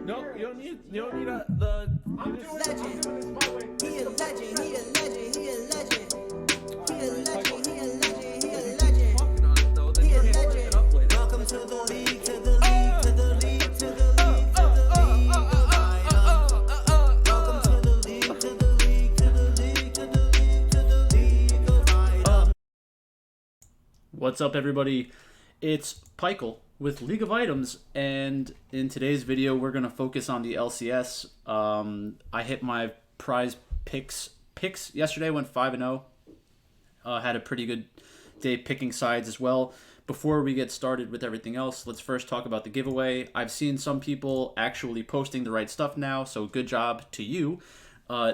No, you don't need the. I'm doing this my way. He a legend, he a legend, he a legend. He a legend, he a legend, he a legend. Fucking on it though. Then He you a can't legend. it up later. Welcome to the league, to the league, to the league, to the league, to the league of Iron. Welcome to the league, to the league, to the league, to the league, to the league of Iron. What's up, everybody? It's Pikel with League of Items, and in today's video, we're going to focus on the LCS. I hit my prize picks yesterday, went 5-0. Had a pretty good day picking sides as well. Before we get started with everything else, let's first talk about the giveaway. I've seen some people actually posting the right stuff now, so good job to you.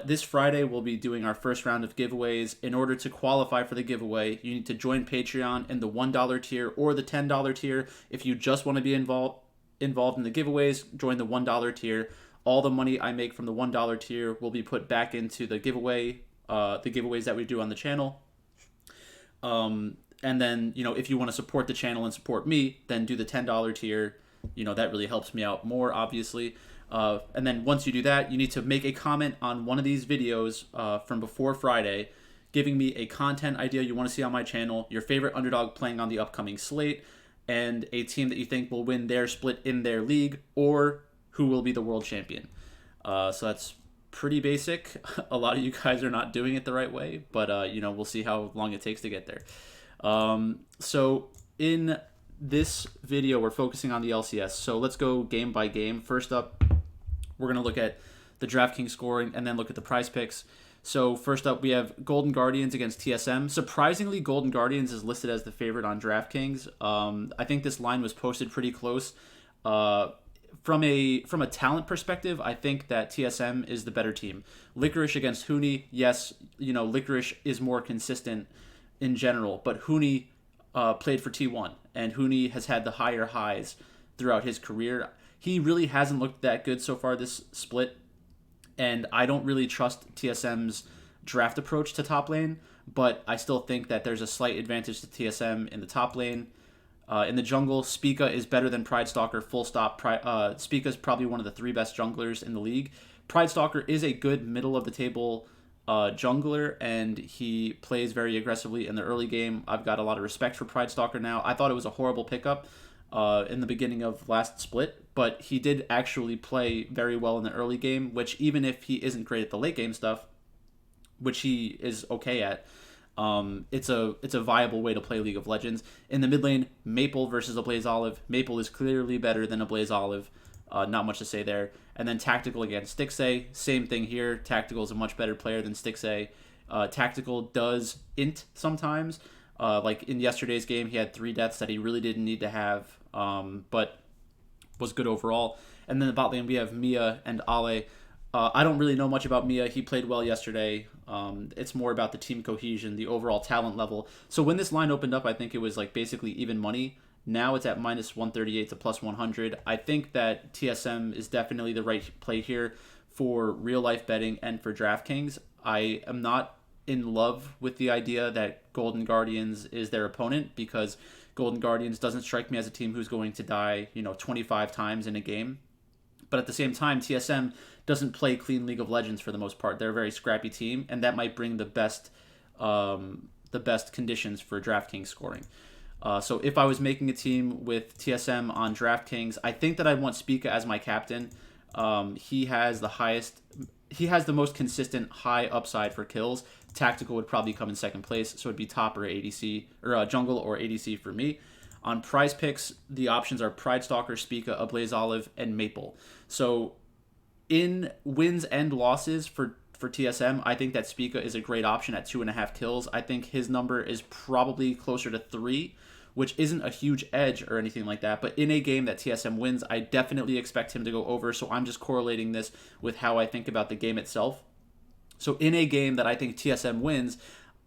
This Friday, we'll be doing our first round of giveaways. In order to qualify for the giveaway, you need to join Patreon in the $1 tier or the $10 tier. If you just want to be involved in the giveaways, join the $1 tier. All the money I make from the $1 tier will be put back into the giveaways that we do on the channel. And then, if you want to support the channel and support me, then do the $10 tier. That really helps me out more, obviously. And then once you do that, you need to make a comment on one of these videos from before Friday, giving me a content idea you want to see on my channel, your favorite underdog playing on the upcoming slate, and a team that you think will win their split in their league, or who will be the world champion. So that's pretty basic. A lot of you guys are not doing it the right way, but we'll see how long it takes to get there. So in this video, we're focusing on the LCS. So let's go game by game. First up, we're going to look at the Draftkings scoring and then look at the prize picks. So first up, we have Golden Guardians against TSM. Surprisingly, Golden Guardians is listed as the favorite on Draftkings. I think this line was posted pretty close. From a talent perspective, I think that TSM is the better team. Licorice against Huni, yes, Licorice is more consistent in general, but Huni played for T1, and Huni has had the higher highs throughout his career. He really hasn't looked that good so far this split, and I don't really trust TSM's draft approach to top lane, but I still think that there's a slight advantage to TSM in the top lane. In the jungle, Spica is better than Pridestalker, full stop. Spica is probably one of the 3 best junglers in the league. Pridestalker is a good middle-of-the-table jungler, and he plays very aggressively in the early game. I've got a lot of respect for Pridestalker now. I thought it was a horrible pickup in the beginning of last split, but he did actually play very well in the early game, which even if he isn't great at the late game stuff, which he is okay at, it's a viable way to play League of Legends. In the mid lane, Maple versus a Blaze Olive. Maple is clearly better than a Blaze Olive. Not much to say there. And then Tactical against Stixxay. Same thing here. Tactical is a much better player than Stixxay. Tactical does int sometimes. Like in yesterday's game, he had 3 deaths that he really didn't need to have, but was good overall. And then the bot lane, we have Mia and Ale. I don't really know much about Mia. He played well yesterday. It's more about the team cohesion, the overall talent level. So when this line opened up, I think it was like basically even money. Now it's at minus 138 to plus 100. I think that TSM is definitely the right play here for real-life betting and for Draftkings. I am not in love with the idea that Golden Guardians is their opponent, because Golden Guardians doesn't strike me as a team who's going to die, 25 times in a game. But at the same time, TSM doesn't play clean League of Legends for the most part. They're a very scrappy team, and that might bring the best conditions for DraftKings scoring. So if I was making a team with TSM on DraftKings, I think that I'd want Spica as my captain. He has the most consistent high upside for kills. Tactical would probably come in second place, so it'd be top or ADC, or jungle or ADC for me. On Prizepicks, the options are Pridestalker, Spica, a Blaze Olive, and Maple. So in wins and losses for TSM, I think that Spica is a great option at 2.5 kills. I think his number is probably closer to 3, which isn't a huge edge or anything like that. But in a game that TSM wins, I definitely expect him to go over. So I'm just correlating this with how I think about the game itself. So in a game that I think TSM wins,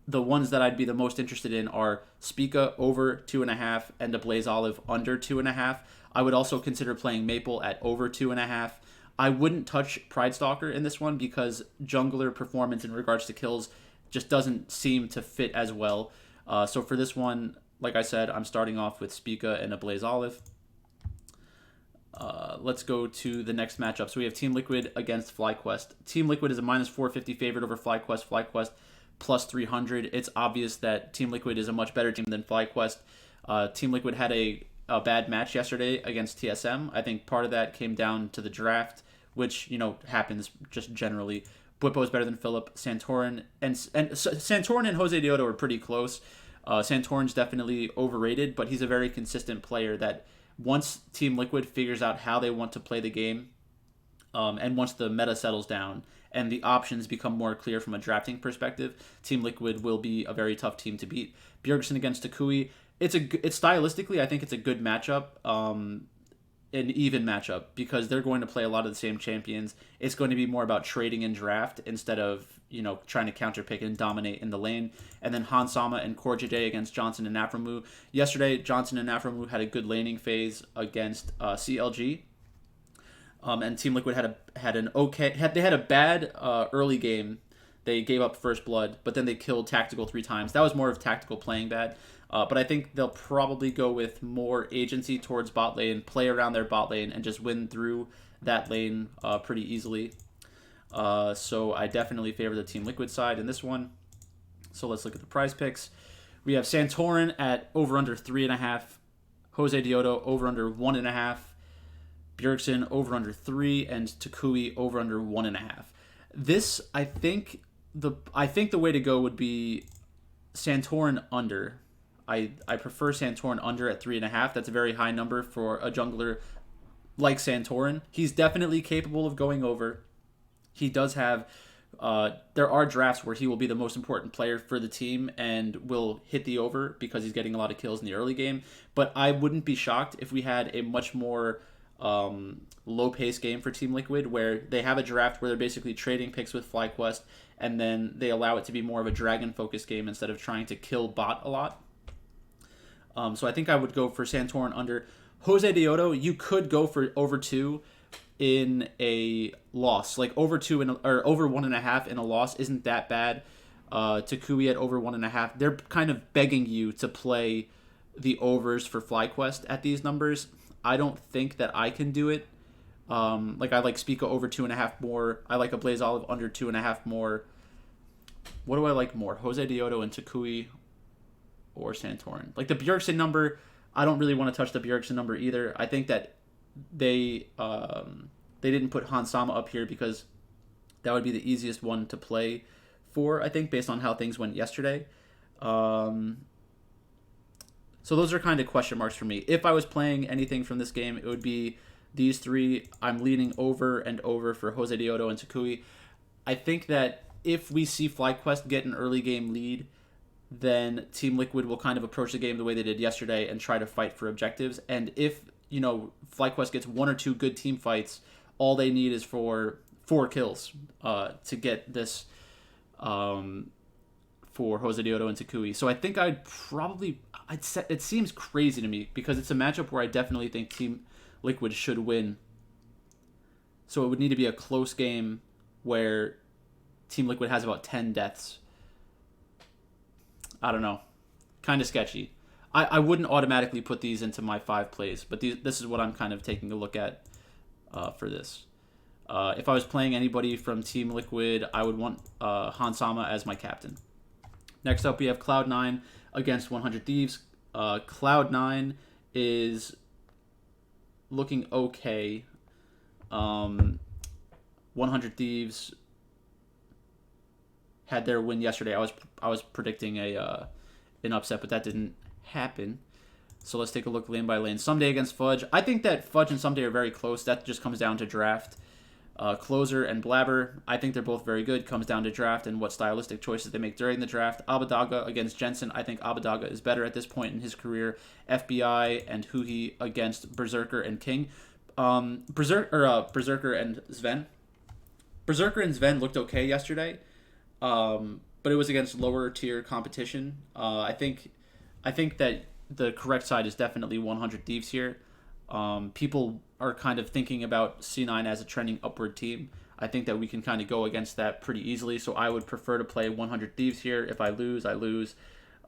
the ones that I'd be the most interested in are Spica over 2.5 and a Blaze Olive under 2.5. I would also consider playing Maple at over 2.5. I wouldn't touch Pridestalker in this one because jungler performance in regards to kills just doesn't seem to fit as well. So for this one, like I said, I'm starting off with Spica and a Blaze Olive. let's go to the next matchup. So we have Team Liquid against Flyquest. Team Liquid is a minus 450 favorite over Flyquest. Flyquest plus 300. It's obvious that Team Liquid is a much better team than Flyquest. Team Liquid had a bad match yesterday against TSM. I think part of that came down to the draft, which, you know, happens just generally. Bwipo is better than Philip. Santorin and Santorin and Jose Dioto are pretty close. Santorin's definitely overrated, but he's a very consistent player that once Team Liquid figures out how they want to play the game, and once the meta settles down and the options become more clear from a drafting perspective, Team Liquid will be a very tough team to beat. Bjergsen against Takui, it's stylistically, I think it's a good matchup, an even matchup, because they're going to play a lot of the same champions. It's going to be more about trading and draft instead of, you know, trying to counterpick and dominate in the lane. And then Hansama and Korjade against Johnson and Aframu. Yesterday, Johnson and Aframu had a good laning phase against CLG. And Team Liquid had a bad early game. They gave up first blood, but then they killed Tactical 3 times. That was more of Tactical playing bad. But I think they'll probably go with more agency towards bot lane, play around their bot lane, and just win through that lane pretty easily. So I definitely favor the Team Liquid side in this one. So let's look at the prize picks. We have Santorin at over under 3.5, Jose Dioto over under 1.5, Bjergsen over under 3, and Takui over under 1.5. This, I think the way to go would be Santorin under. I prefer Santorin under at 3.5. That's a very high number for a jungler like Santorin. He's definitely capable of going over. He does have... there are drafts where he will be the most important player for the team and will hit the over because he's getting a lot of kills in the early game. But I wouldn't be shocked if we had a much more low-pace game for Team Liquid, where they have a draft where they're basically trading picks with Flyquest, and then they allow it to be more of a dragon-focused game instead of trying to kill bot a lot. So I think I would go for Santorin under. Jose Dioto, you could go for over 2 in a loss. Like over 2 or over 1.5 in a loss isn't that bad. Takui at over 1.5. They're kind of begging you to play the overs for Flyquest at these numbers. I don't think that I can do it. Like I like Spica over 2.5 more. I like a Blaze Olive under 2.5 more. What do I like more? Jose Dioto and Takui or Santorin. Like the Bjergsen number, I don't really want to touch the Bjergsen number either. I think that they didn't put Hansama up here because that would be the easiest one to play for, I think, based on how things went yesterday. So those are kind of question marks for me. If I was playing anything from this game, it would be these 3. I'm leaning over and over for Jose Dioto and Takui. I think that if we see Flyquest get an early game lead, then Team Liquid will kind of approach the game the way they did yesterday and try to fight for objectives. And if, you know, Flyquest gets 1 or 2 good team fights, all they need is for 4 kills to get this for Jose Dioto and Takui. So I think it seems crazy to me because it's a matchup where I definitely think Team Liquid should win. So it would need to be a close game where Team Liquid has about 10 deaths. I don't know. Kind of sketchy. I wouldn't automatically put these into my 5 plays, but this is what I'm kind of taking a look at for this. If I was playing anybody from Team Liquid, I would want Hansama as my captain. Next up, we have Cloud9 against 100 Thieves. Cloud9 is looking okay. 100 Thieves had their win yesterday. I was predicting an upset, but that didn't happen. So let's take a look lane by lane. Someday against Fudge. I think that Fudge and Someday are very close. That just comes down to draft. Closer and Blabber, I think they're both very good. Comes down to draft and what stylistic choices they make during the draft. Abadaga against Jensen. I think Abadaga is better at this point in his career. FBI and Huhi against Berserker and King. Berserker and Sven. Berserker and Sven looked okay yesterday. But it was against lower tier competition. I think that the correct side is definitely 100 Thieves here. People are kind of thinking about C9 as a trending upward team. I think that we can kind of go against that pretty easily. So I would prefer to play 100 Thieves here. If I lose, I lose.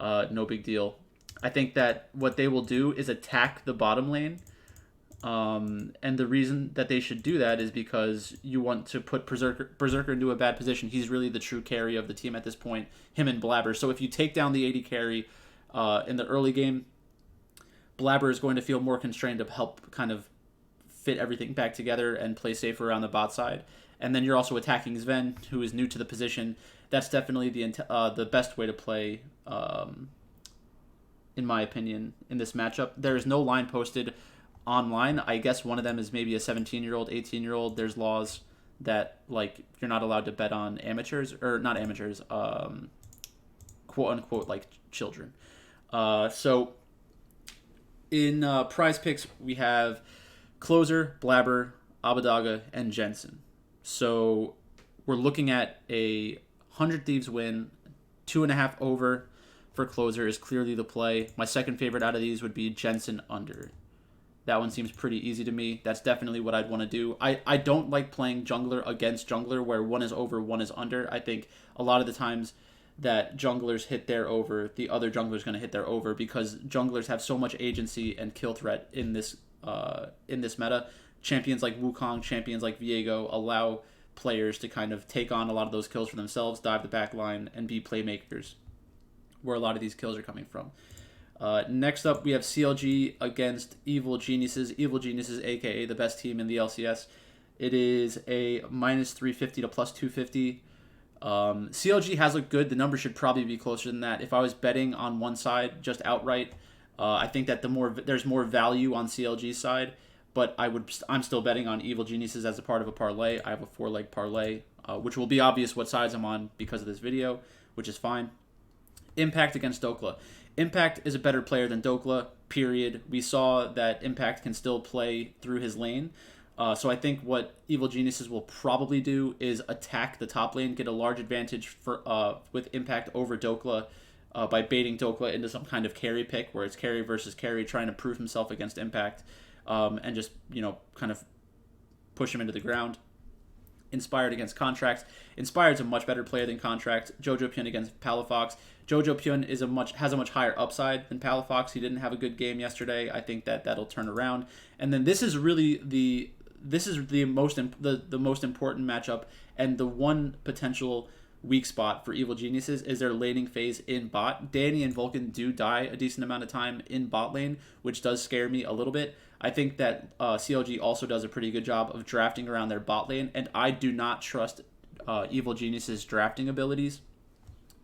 No big deal. I think that what they will do is attack the bottom lane. And the reason that they should do that is because you want to put Berserker into a bad position. He's really the true carry of the team at this point, him and Blabber. So if you take down the AD carry in the early game, Blabber is going to feel more constrained to help kind of fit everything back together and play safer around the bot side. And then you're also attacking Sven, who is new to the position. That's definitely the best way to play, in my opinion, in this matchup. There is no line posted online. I guess one of them is maybe a 17-year-old, 18-year-old. There's laws that, like, you're not allowed to bet on amateurs, or not amateurs, quote-unquote, like, children. So in Prizepicks, we have Closer, Blabber, Abadaga, and Jensen. So we're looking at a 100 Thieves win, 2.5 over for Closer is clearly the play. My second favorite out of these would be Jensen under. That one seems pretty easy to me. That's definitely what I'd want to do. I don't like playing jungler against jungler where one is over, one is under. I think a lot of the times that junglers hit their over, the other jungler is going to hit their over because junglers have so much agency and kill threat in this meta. Champions like Wukong, champions like Viego allow players to kind of take on a lot of those kills for themselves, dive the back line, and be playmakers, where a lot of these kills are coming from. Next up, we have CLG against Evil Geniuses. Evil Geniuses, aka the best team in the LCS. It is a minus 350 to plus 250. CLG has looked good. The number should probably be closer than that. If I was betting on one side, just outright, I think that there's more value on CLG's side. But I'm still betting on Evil Geniuses as a part of a parlay. I have a 4-leg parlay, which will be obvious what sides I'm on because of this video, which is fine. Impact against Dokla. Impact is a better player than Dokla, period. We saw that Impact can still play through his lane. So I think what Evil Geniuses will probably do is attack the top lane, get a large advantage with Impact over Dokla by baiting Dokla into some kind of carry pick where it's carry versus carry, trying to prove himself against Impact, and just, kind of push him into the ground. Inspired against Contract. Inspired's a much better player than Contract. Jojo Pyun against Palafox. Jojo Pyun has a much higher upside than Palafox. He didn't have a good game yesterday. I think that'll turn around. And then this is really the most important matchup, and the one potential weak spot for Evil Geniuses is their laning phase in bot. Danny and Vulcan do die a decent amount of time in bot lane, which does scare me a little bit. I think that CLG also does a pretty good job of drafting around their bot lane, and I do not trust Evil Geniuses' drafting abilities.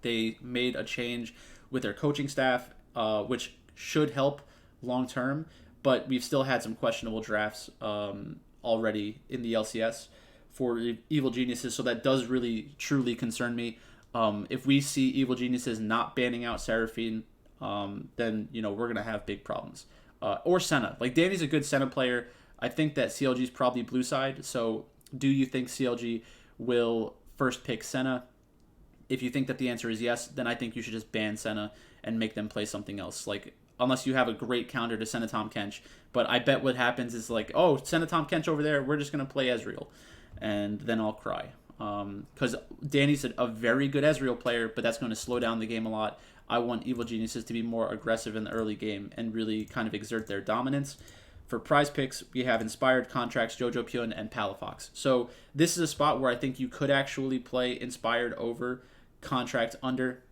They made a change with their coaching staff, which should help long term, but we've still had some questionable drafts already in the LCS for Evil Geniuses, so that does really truly concern me. If we see Evil Geniuses not banning out Seraphine, then we're gonna have big problems. Or Senna. Like, Danny's a good Senna player. I think that CLG's probably blue side. So do you think CLG will first pick Senna? If you think that the answer is yes, then I think you should just ban Senna and make them play something else. Like, unless you have a great counter to Senna Tom Kench. But I bet what happens is like, oh, Senna Tom Kench over there, we're just going to play Ezreal. And then I'll cry. Because Danny's a very good Ezreal player, but that's going to slow down the game a lot. I want Evil Geniuses to be more aggressive in the early game and really kind of exert their dominance. For Prizepicks, we have Inspired, Contracts, Jojo Pyun, and Palafox. So this is a spot where I think you could actually play Inspired over, Contract under.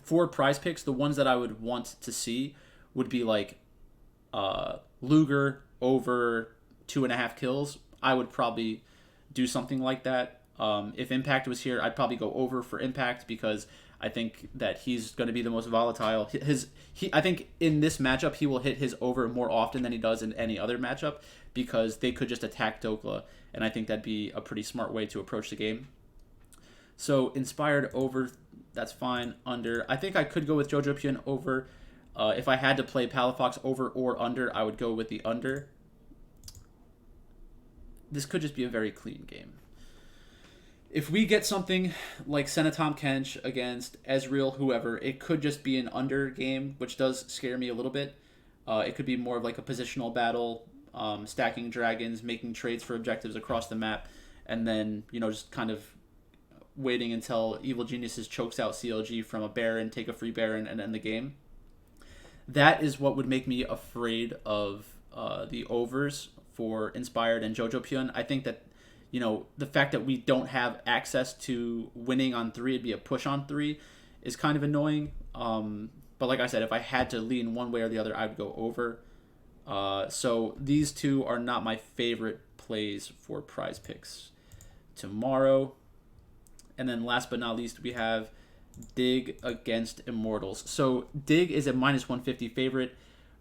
For Prizepicks, the ones that I would want to see would be like Luger over 2.5 kills. I would probably do something like that. If Impact was here, I'd probably go over for Impact because I think that he's going to be the most volatile. I think in this matchup, he will hit his over more often than he does in any other matchup because they could just attack Dokla, and I think that'd be a pretty smart way to approach the game. So Inspired over, that's fine. Under, I think I could go with Jojo Pyun over. If I had to play Palafox over or under, I would go with the under. This could just be a very clean game. If we get something like Senna Tom Kench against Ezreal, whoever, it could just be an under game, which does scare me a little bit. It could be more of like a positional battle, stacking dragons, making trades for objectives across the map, and then, just kind of waiting until Evil Geniuses chokes out CLG from a Baron, take a free Baron, and end the game. That is what would make me afraid of the overs for Inspired and Jojo Pyun. I think that, the fact that we don't have access to winning on 3, it'd be a push on 3, is kind of annoying. But like I said, if I had to lean one way or the other, I'd go over. So these two are not my favorite plays for Prizepicks tomorrow. And then last but not least, we have Dig against Immortals. So Dig is a -150 favorite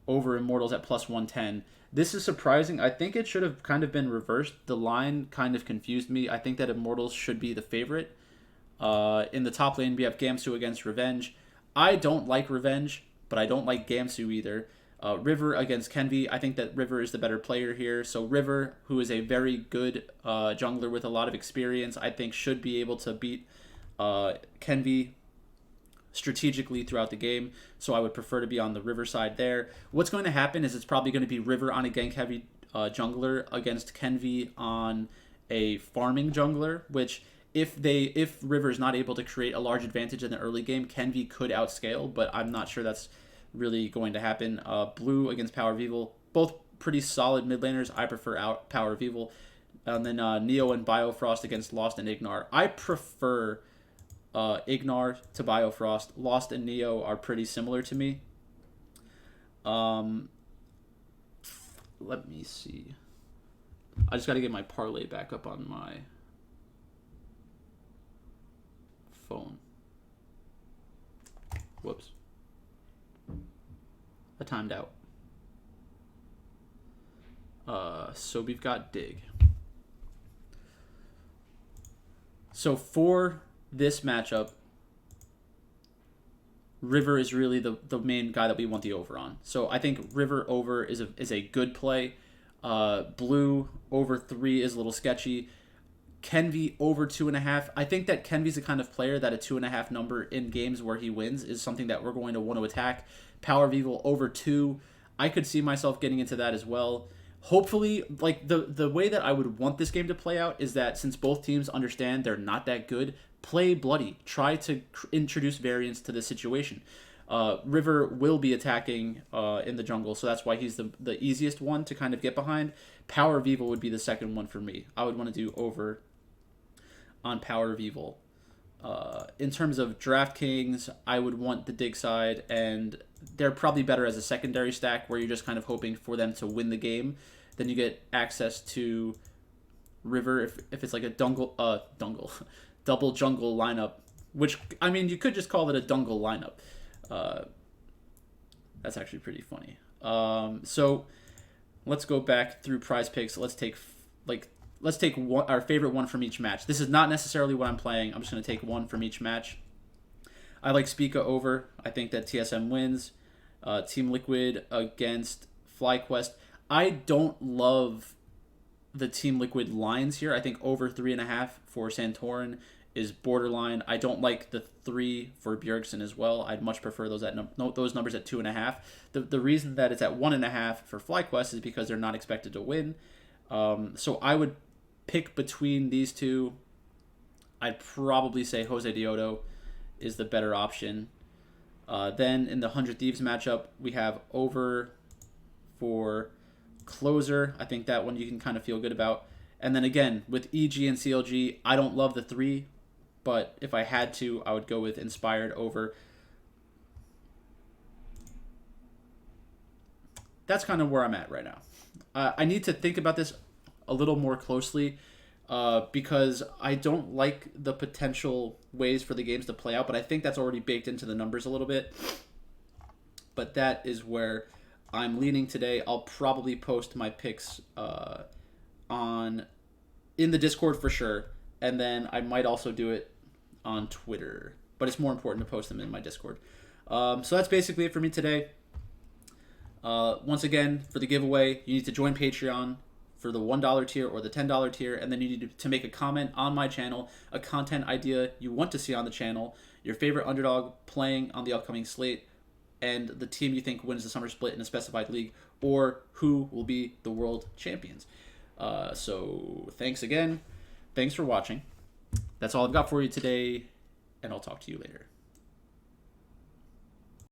over Immortals at +110. This is surprising. I think it should have kind of been reversed. The line kind of confused me. I think that Immortals should be the favorite. In the top lane, we have Gamsu against Revenge. I don't like Revenge, but I don't like Gamsu either. River against Kenvi. I think that River is the better player here. So River, who is a very good jungler with a lot of experience, I think should be able to beat Kenvi strategically throughout the game. So I would prefer to be on the River side there. What's going to happen is it's probably going to be River on a gank-heavy jungler against Kenvi on a farming jungler, which if River is not able to create a large advantage in the early game, Kenvi could outscale, but I'm not sure that's really going to happen. Blue against Power of Evil, both pretty solid mid laners. I prefer Power of Evil. And then Neo and Biofrost against Lost and Ignar. I prefer Ignar to Biofrost. Lost and Neo are pretty similar to me. Let me see. I just got to get my parlay back up on my phone. Whoops. I timed out. So we've got Dig. So for this matchup, River is really the main guy that we want the over on. So I think River over is a good play. Blue over 3 is a little sketchy. Kenvi over 2.5. I think that Kenvi's the kind of player that a 2.5 number in games where he wins is something that we're going to want to attack. Power of Evil over 2. I could see myself getting into that as well. Hopefully, like the way that I would want this game to play out is that since both teams understand they're not that good, play bloody. Try to introduce variance to the situation. River will be attacking in the jungle, so that's why he's the easiest one to kind of get behind. Power of Evil would be the second one for me. I would want to do over on Power of Evil. In terms of Draftkings, I would want the Dig side, and they're probably better as a secondary stack where you're just kind of hoping for them to win the game. Then you get access to River if it's like a double jungle lineup, which, I mean, you could just call it a dungle lineup. That's actually pretty funny. So let's go back through Prizepicks. Let's take our favorite one from each match. This is not necessarily what I'm playing. I'm just going to take one from each match. I like Spica over. I think that TSM wins. Team Liquid against Flyquest. I don't love the Team Liquid lines here. I think over 3.5 for Santorin is borderline. I don't like the 3 for Bjergsen as well. I'd much prefer those those numbers at 2.5. The reason that it's at 1.5 for Flyquest is because they're not expected to win. So I would pick between these two. I'd probably say Jose Diodo is the better option. Then in the 100 Thieves matchup, we have over for Closer. I think that one you can kind of feel good about. And then again, with EG and CLG, I don't love the 3, but if I had to, I would go with Inspired over. That's kind of where I'm at right now. I need to think about this a little more closely because I don't like the potential ways for the games to play out, but I think that's already baked into the numbers a little bit. But that is where I'm leaning today. I'll probably post my picks in the Discord for sure, and then I might also do it on Twitter, but it's more important to post them in my Discord. So that's basically it for me today. Once again, for the giveaway, you need to join Patreon for the $1 tier or the $10 tier, and then you need to make a comment on my channel, a content idea you want to see on the channel, your favorite underdog playing on the upcoming slate, and the team you think wins the summer split in a specified league, or who will be the world champions. So thanks again. Thanks for watching. That's all I've got for you today, and I'll talk to you later.